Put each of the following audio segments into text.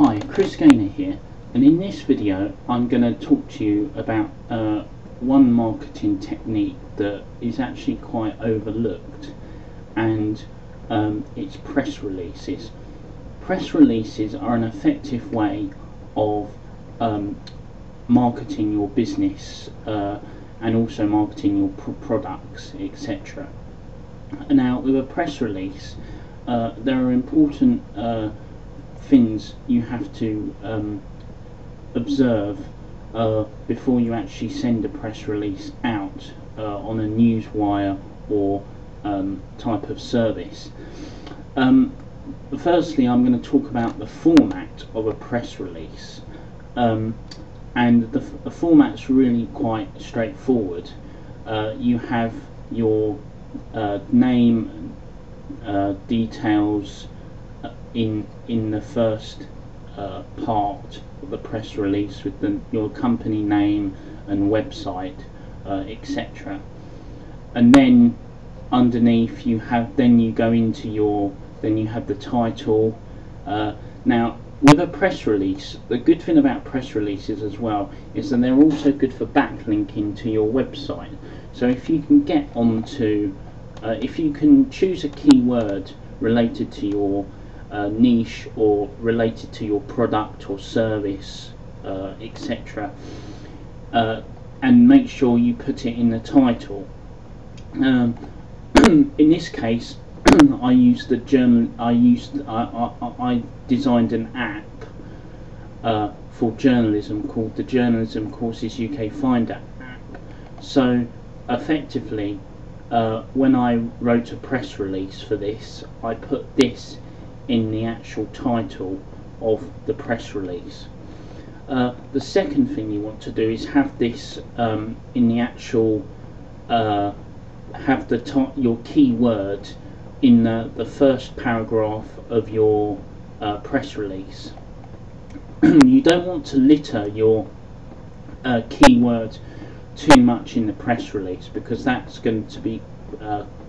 Hi, Chris Gaynor here, and in this video I'm going to talk to you about one marketing technique that is actually quite overlooked, and it's press releases. Press releases are an effective way of marketing your business and also marketing your products, etc. Now, with a press release, there are important things you have to observe before you actually send a press release out on a newswire or type of service. Firstly, I'm going to talk about the format of a press release, and the format's really quite straightforward. You have your name, details in the first part of the press release with your company name and website, etc. And then underneath you have you have the title. Now, with a press release, the good thing about press releases as well is that they're also good for backlinking to your website. So if you can get onto if you can choose a keyword related to your niche or related to your product or service, etc., and make sure you put it in the title. In this case, I designed an app for journalism called the Journalism Courses UK Finder app. So effectively, when I wrote a press release for this, I put this in the actual title of the press release. The second thing you want to do is have this in the actual have your keyword in the first paragraph of your press release. You don't want to litter your keyword too much in the press release, because that's going to be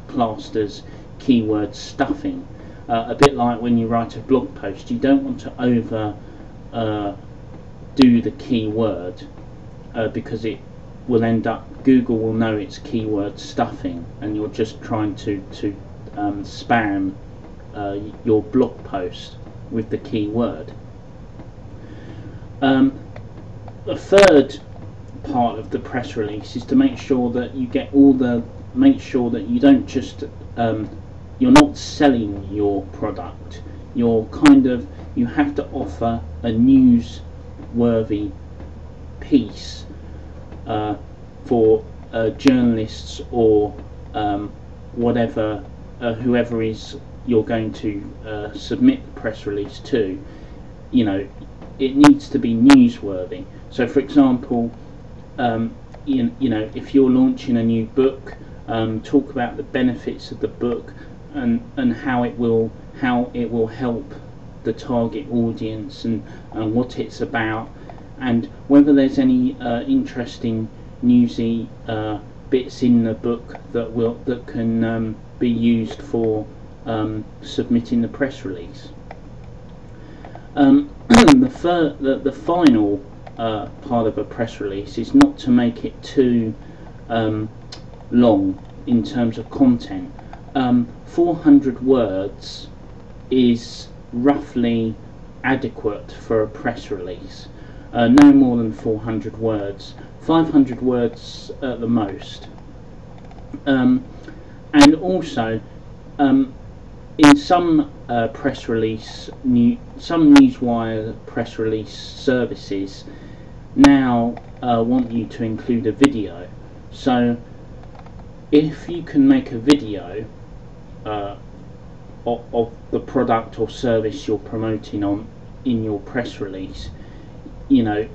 classed as keyword stuffing. A bit like when you write a blog post, you don't want to over do the keyword, because it will end up, Google will know it's keyword stuffing, and you're just trying to spam your blog post with the keyword. The third part of the press release is to make sure that you get make sure that you don't just you're not selling your product. You have to offer a newsworthy piece for journalists or whoever is you're going to submit the press release to. You know, it needs to be newsworthy. So, for example, you know, if you're launching a new book, talk about the benefits of the book and how it will help the target audience, and what it's about, and whether there's any interesting newsy bits in the book that can be used for submitting the press release. The final part of a press release is not to make it too long in terms of content. 400 words is roughly adequate for a press release. No more than 400 words. 500 words at the most. And also, in some press release, some newswire press release services now want you to include a video. So if you can make a video of the product or service you're promoting in your press release, you know,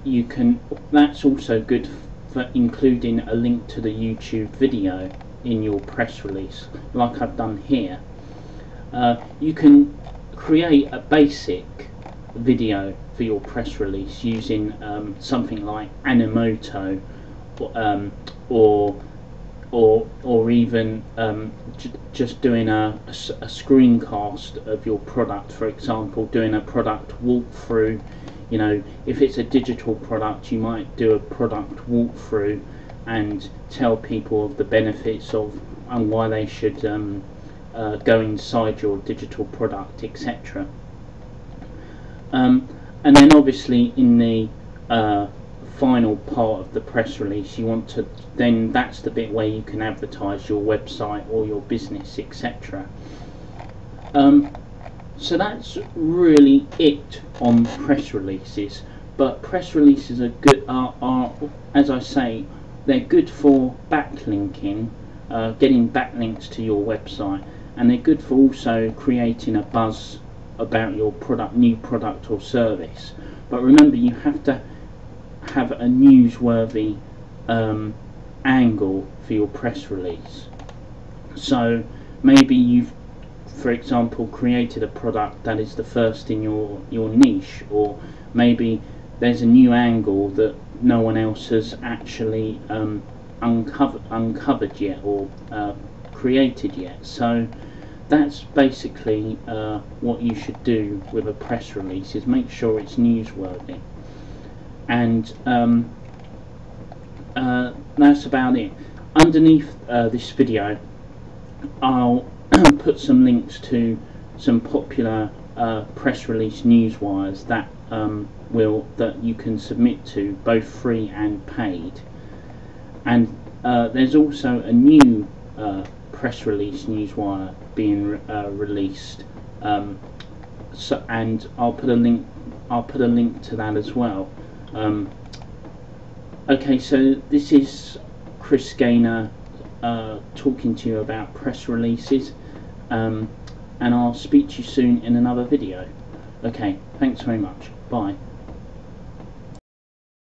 that's also good for including a link to the YouTube video in your press release, like I've done here. You can create a basic video for your press release using something like Animoto or or even just doing a screencast of your product. For example, doing a product walkthrough. You know, if it's a digital product, you might do a product walkthrough and tell people of the benefits of and why they should go inside your digital product, etc. And then obviously in the final part of the press release, you want to, then that's the bit where you can advertise your website or your business, etc. So that's really it on press releases. But press releases are good, are as I say, they're good for backlinking, getting backlinks to your website, and they're good for also creating a buzz about your product, new product or service. But remember, you have to have a newsworthy angle for your press release. So maybe you've, for example, created a product that is the first in your niche, or maybe there's a new angle that no one else has actually uncovered yet, or created yet. So that's basically what you should do with a press release, is make sure it's newsworthy. And that's about it. Underneath this video I'll put some links to some popular press release newswires that that you can submit to, both free and paid. And there's also a new press release newswire being released, so, and I'll put a link to that as well. Okay, so this is Chris Gaynor talking to you about press releases, and I'll speak to you soon in another video. Okay, thanks very much. Bye.